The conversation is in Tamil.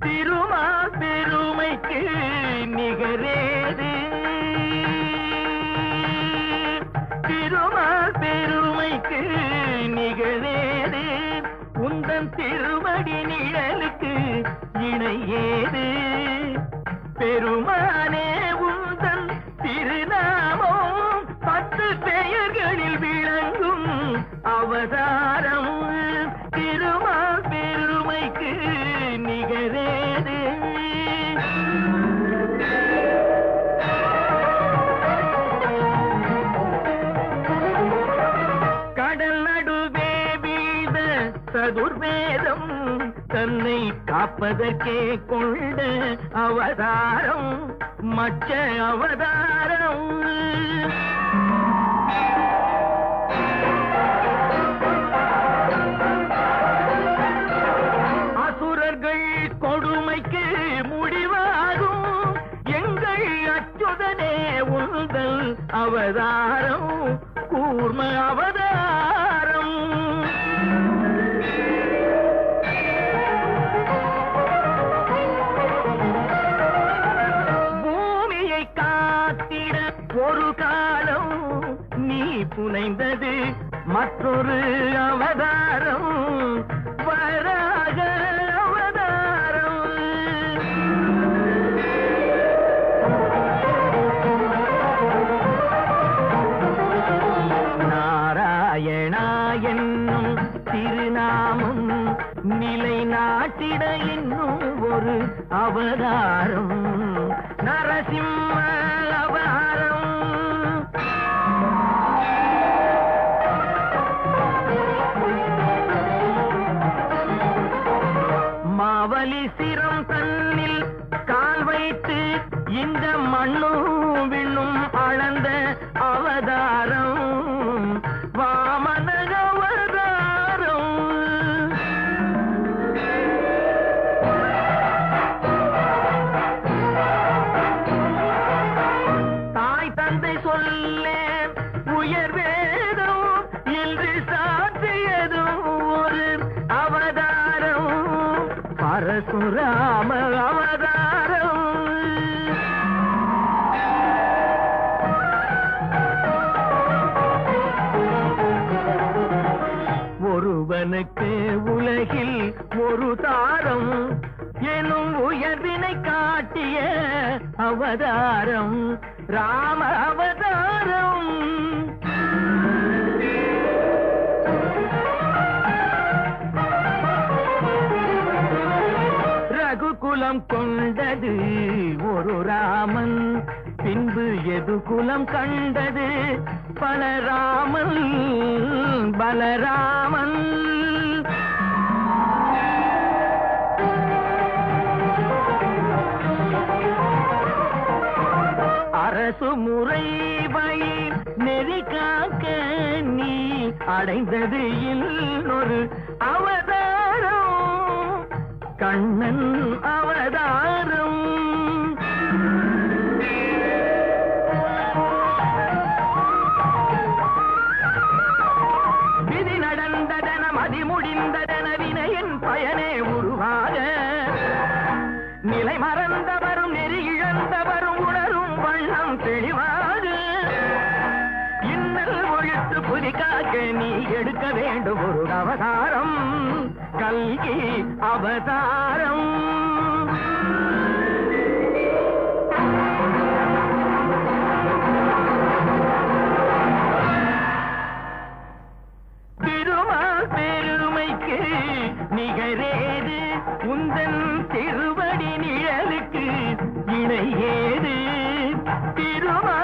திருமால் பெருமைக்கு நிகரேது திருமால் பெருமைக்கு நிகழேது உந்தன் திருவடி நிழலுக்கு இணையேது பெருமானே உந்தன் திருநாமம் 10 பெயர்களில் விளங்கும் அவதாரம் திருமால் பெருமைக்கு நிகரேது கடல் நடுவே வீழ்ந்த சதுர்வேதம் தன்னை காப்பதற்கே கொண்ட அவதாரம் மச்ச அவதாரம் அசுரர்கள் கொடுமைக்கு முடிவாகும் எங்கள் அச்சுதனே உந்தல் அவதாரம் கூர்ம அவதாரம் பூமியை காத்திட ஒரு காலம் நீ புனைந்தது மற்றொரு அவதாரம் வராக அவதாரம் நாராயணா என்னும் திருநாமம் நிலை நாட்டிட இன்னும் ஒரு அவதாரம் நரசிம்ம அவதாரம் மாவலி சிரம் தன்னில் கால் வைத்து இந்த மண்ணும் விண்ணும் அளந்த அவதாரம் வாமன அவதாரம் தாய் தந்தை சொல்லே உயர் வேதம் என்று சாற்றியதும் ஒரு அவதாரம் பரசுராம அவதாரம் ஒருவனுக்கு உலகில் ஒரு தாரம் எனும் உயர்வினை காட்டிய அவதாரம் ராம அவதாரம் ரகுகுலம் கொண்டது ஒரு ராமன் பின்பு எது குலம் கண்டது பலராமன் பலராமன் அரசு முறை வழி நெறி காக்க நீ அடைந்தது இன்னொரு அவதாரம் கண்ணன் அவதாரம் விதி நடந்ததன மதி முடிந்ததன வினையின் பயனே உருவாக நிலை மறந்தவரும் நெறி இழந்தவரும் உணரும் வண்ணம் தெளிவாக இன்னல் ஒழித்து புதிக்காக்க நீ எடுக்க வேண்டும் ஒரு அவதாரம் கல்கி அவதாரம் திருமால் பெருமைக்கு நிகரேது உந்தன் திருவடி நிழலுக்கு இணையேது திருமால்